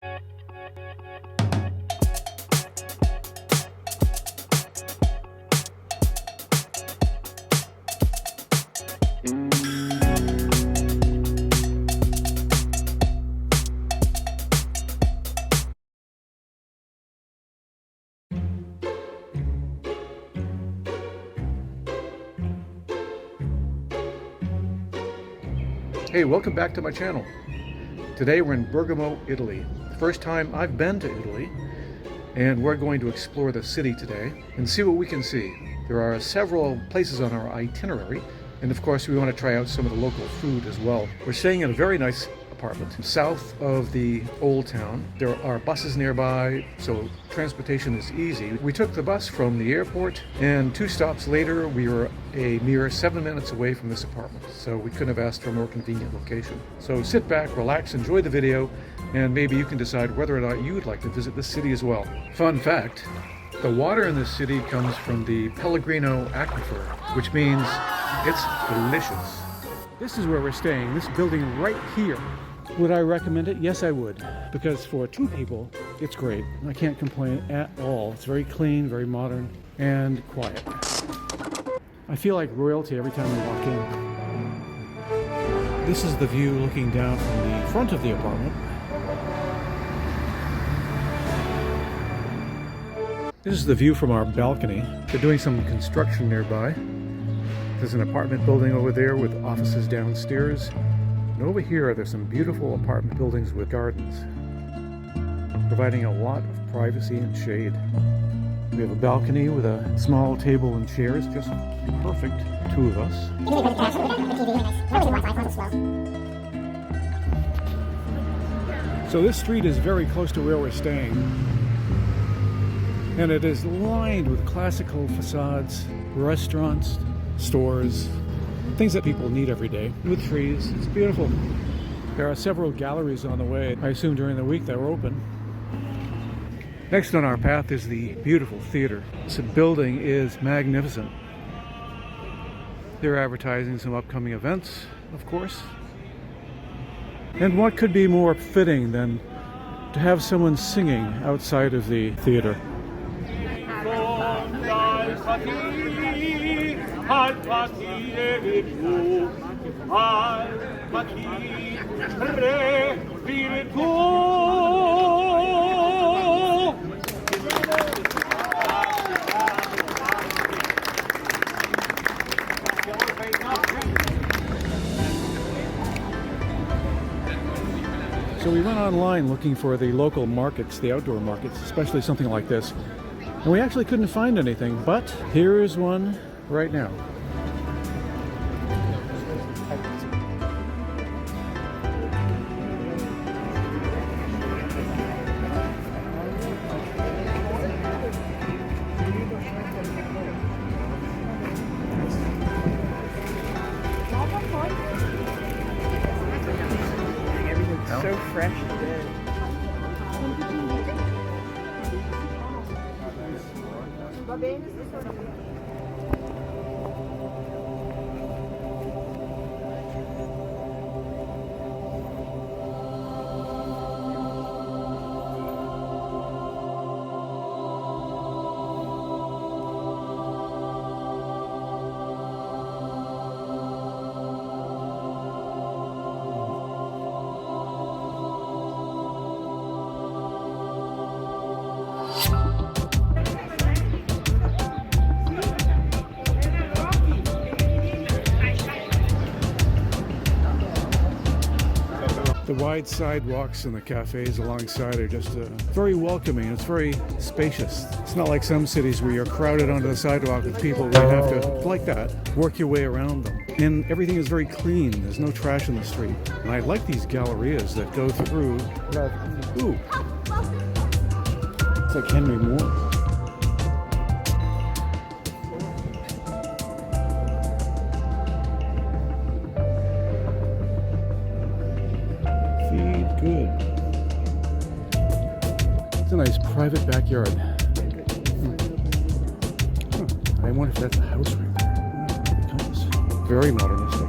Hey, welcome back to my channel. Today we're in Bergamo, Italy. First time I've been to Italy, and we're going to explore the city today and see what we can see. There are several places on our itinerary, and of course we want to try out some of the local food as well. We're staying in a very nice apartment south of the old town. There are buses nearby, so transportation is easy. We took the bus from the airport, and 2 stops later we were a mere 7 minutes away from this apartment, so we couldn't have asked for a more convenient location. So sit back, relax, enjoy the video, and maybe you can decide whether or not you would like to visit this city as well. Fun fact, the water in this city comes from the Pellegrino aquifer, which means it's delicious. This is where we're staying, this building right here. Would I recommend it? Yes, I would, because for 2 people, it's great. I can't complain at all. It's very clean, very modern, and quiet. I feel like royalty every time we walk in. This is the view looking down from the front of the apartment. This is the view from our balcony. They're doing some construction nearby. There's an apartment building over there with offices downstairs. And over here, there's some beautiful apartment buildings with gardens, providing a lot of privacy and shade. We have a balcony with a small table and chairs, just perfect, 2 of us. So this street is very close to where we're staying, and it is lined with classical facades, restaurants, stores, things that people need every day, with trees. It's beautiful. There are several galleries on the way. I assume during the week they're open. Next on our path is the beautiful theater. This building is magnificent. They're advertising some upcoming events, of course. And what could be more fitting than to have someone singing outside of the theater? Al partire tu, al partire virtù. So we went online looking for the local markets, the outdoor markets, especially something like this. And we actually couldn't find anything, but here is one right now. Everything's so fresh today. Va bene, The wide sidewalks and the cafes alongside are just very welcoming. It's very spacious. It's not like some cities where you're crowded onto the sidewalk with people where you have to, like that, work your way around them. And everything is very clean. There's no trash in the street. And I like these gallerias that go through. Ooh. It's like Henry Moore. Good. It's a nice private backyard. I wonder if that's a house right there. It becomes very modernistic.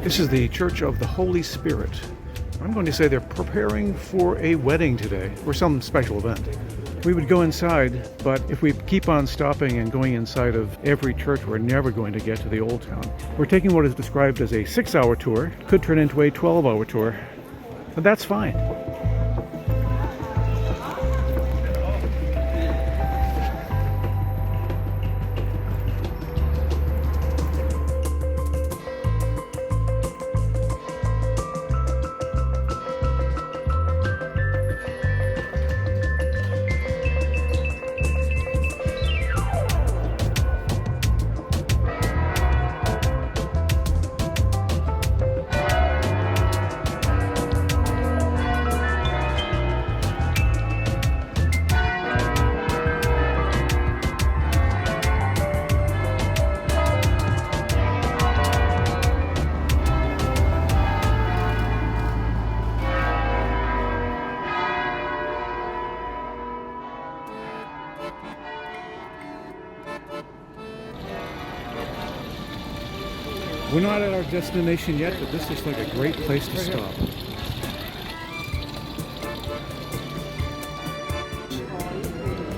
This is the Church of the Holy Spirit. I'm going to say they're preparing for a wedding today, or some special event. We would go inside, but if we keep on stopping and going inside of every church, we're never going to get to the old town. We're taking what is described as a 6-hour tour. Could turn into a 12-hour tour, but that's fine. We're not at our destination yet, but this looks like a great place to stop.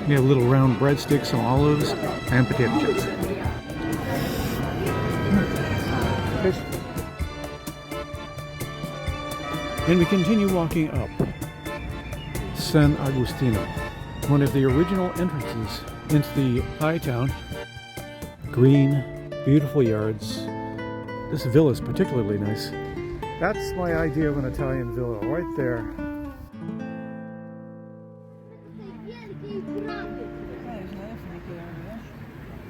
We have little round breadsticks, some olives, and potato chips. And we continue walking up San Agustino, one of the original entrances into the high town. Green, beautiful yards. This villa is particularly nice. That's my idea of an Italian villa, right there.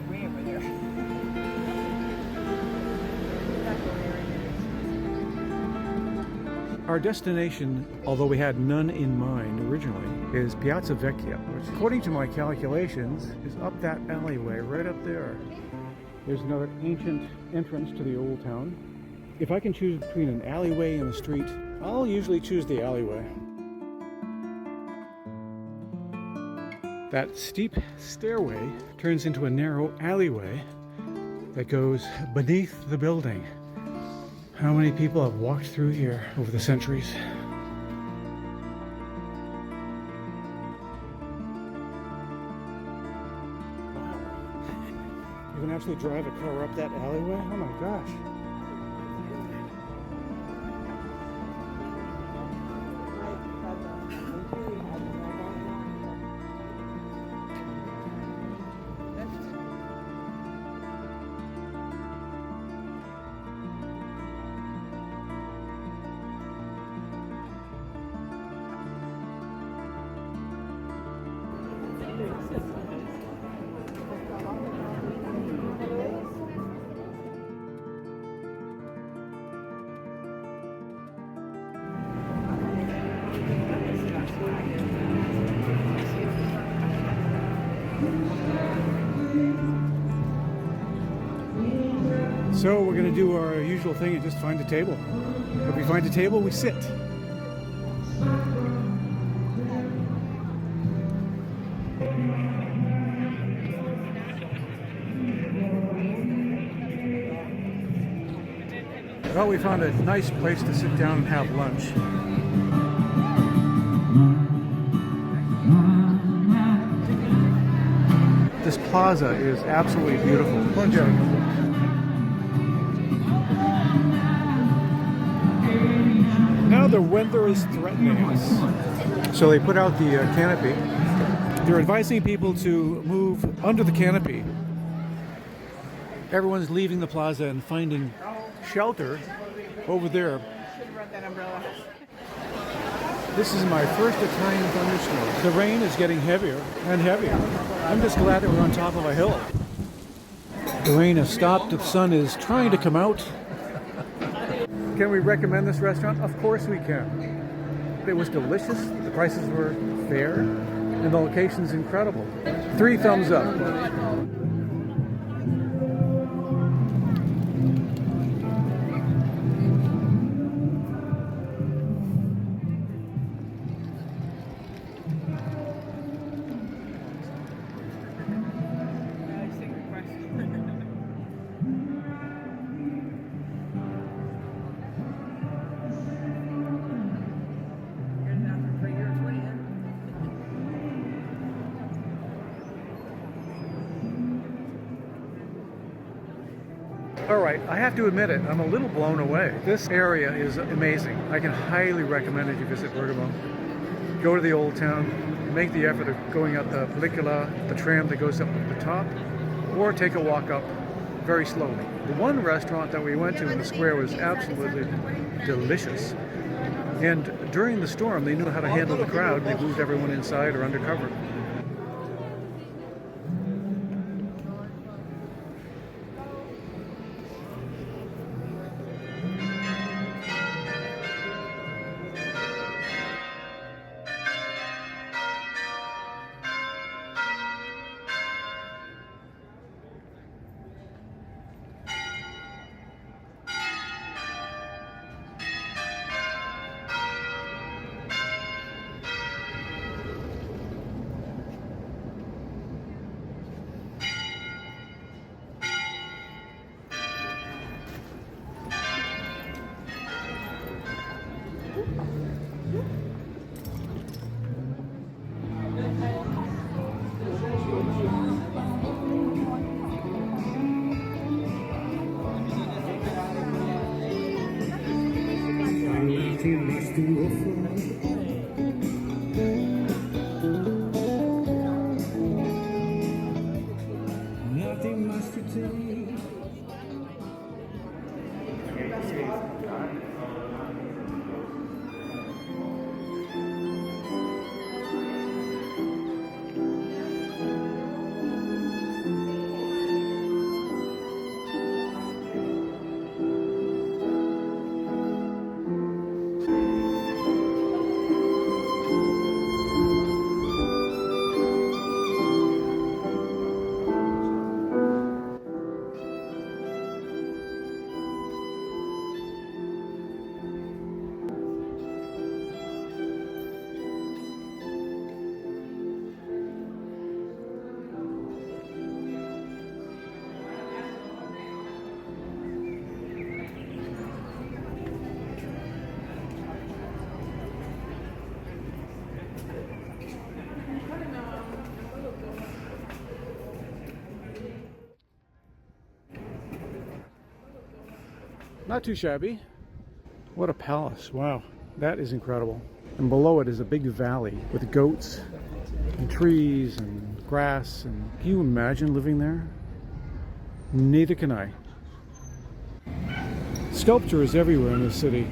Way over there. Our destination, although we had none in mind originally, is Piazza Vecchia, which according to my calculations is up that alleyway right up there. There's another ancient entrance to the old town. If I can choose between an alleyway and a street, I'll usually choose the alleyway. That steep stairway turns into a narrow alleyway that goes beneath the building. How many people have walked through here over the centuries? You can actually drive a car up that alleyway? Oh my gosh. So we're going to do our usual thing and just find a table. If we find a table, we sit. Well, we found a nice place to sit down and have lunch. This plaza is absolutely beautiful. Now the weather is threatening us. So they put out the canopy. They're advising people to move under the canopy. Everyone's leaving the plaza and finding shelter over there. Should have brought that umbrella. This is my first Italian thunderstorm. The rain is getting heavier and heavier. I'm just glad that we're on top of a hill. The rain has stopped. The sun is trying to come out. Can we recommend this restaurant? Of course we can. It was delicious. The prices were fair. And the location's incredible. 3 thumbs up. All right, I have to admit it, I'm a little blown away. This area is amazing. I can highly recommend it if you visit Bergamo. Go to the old town, make the effort of going up the Pellicola, the tram that goes up to the top, or take a walk up very slowly. The one restaurant that we went to in the square was absolutely delicious. And during the storm, they knew how to handle the crowd. They moved everyone inside or undercover. Not too shabby. What a palace. Wow, that is incredible. And below it is a big valley with goats and trees and grass. And can you imagine living there? Neither can I. Sculpture is everywhere in this city.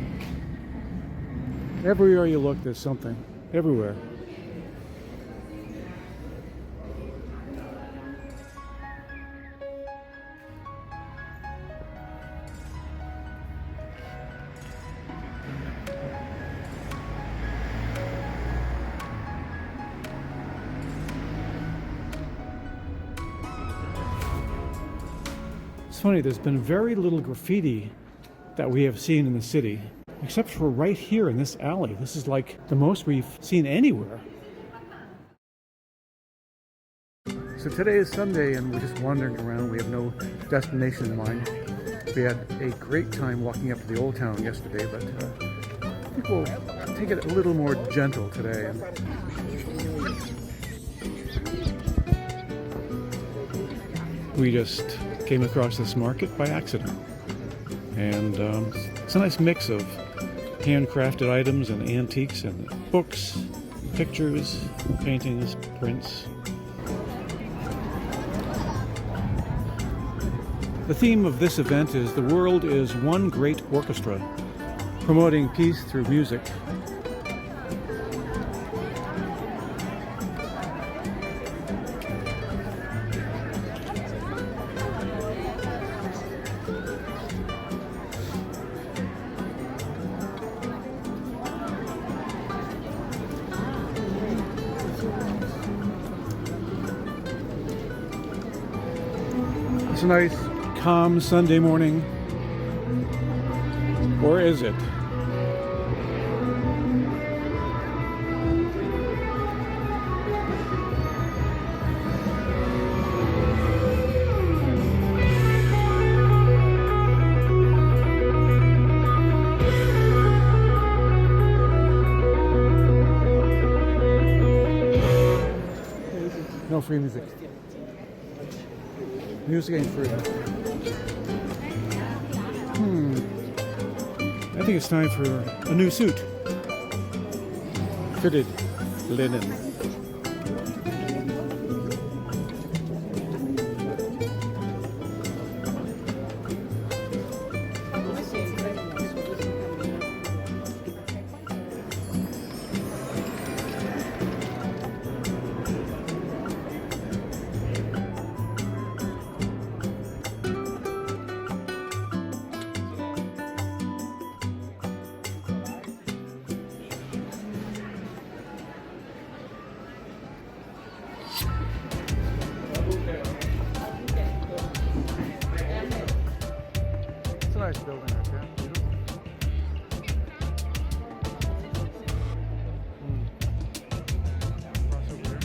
Everywhere you look, there's something. Everywhere. It's funny, there's been very little graffiti that we have seen in the city, except for right here in this alley. This is like the most we've seen anywhere. So today is Sunday and we're just wandering around. We have no destination in mind. We had a great time walking up to the old town yesterday, but I think we'll take it a little more gentle today. We just came across this market by accident, and it's a nice mix of handcrafted items and antiques and books, pictures, paintings, prints. The theme of this event is "The World is One Great Orchestra," promoting peace through music. It's a nice, calm Sunday morning. Or is it? No free music. Music ain't free. I think it's time for a new suit. Fitted linen. It's a nice building right there. Beautiful. Cross over there.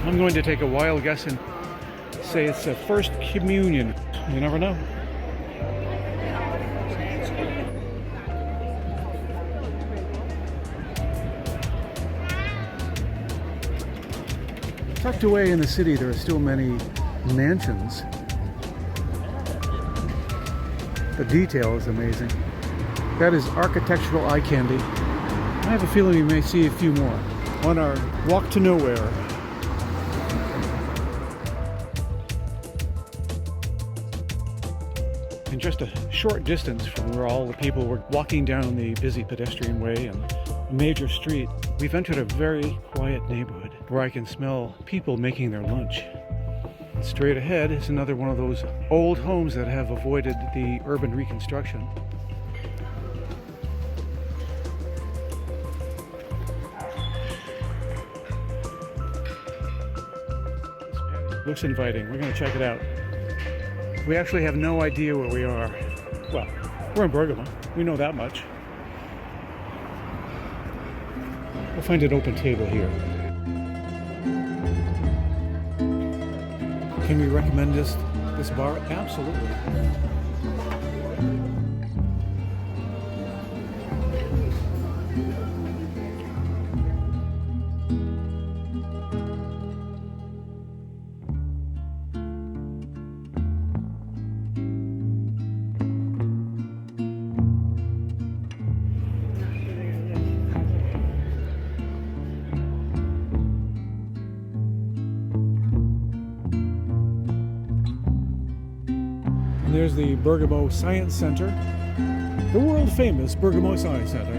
I'm going to take a wild guess and say it's a first communion. You never know. Tucked away in the city, there are still many mansions. The detail is amazing. That is architectural eye candy. I have a feeling we may see a few more on our walk to nowhere. In just a short distance from where all the people were walking down the busy pedestrian way and a major street, we've entered a very quiet neighborhood where I can smell people making their lunch. Straight ahead is another one of those old homes that have avoided the urban reconstruction. Looks inviting. We're going to check it out. We actually have no idea where we are. Well, we're in Bergamo. We know that much. We'll find an open table here. Can we recommend this bar? Absolutely. There's the Bergamo Science Center, the world-famous Bergamo Science Center.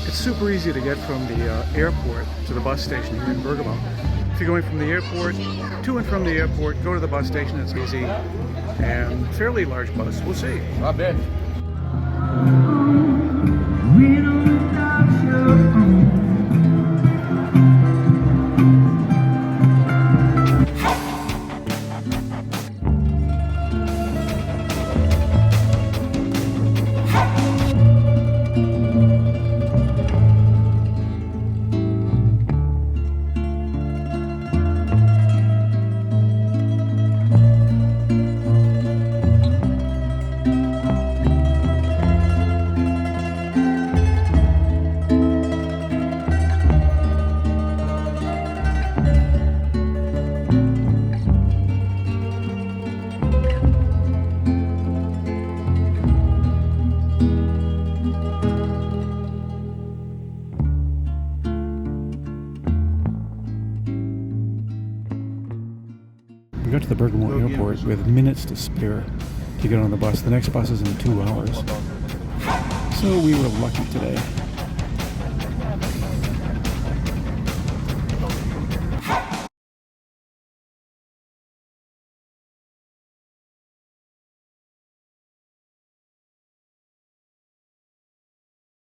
It's super easy to get from the airport to the bus station here in Bergamo. If you're going from the airport to and from the airport, go to the bus station, it's easy, and fairly large bus, we'll see. Not bad. We got to the Bergamo airport with minutes to spare to get on the bus. The next bus is in 2 hours. So we were lucky today.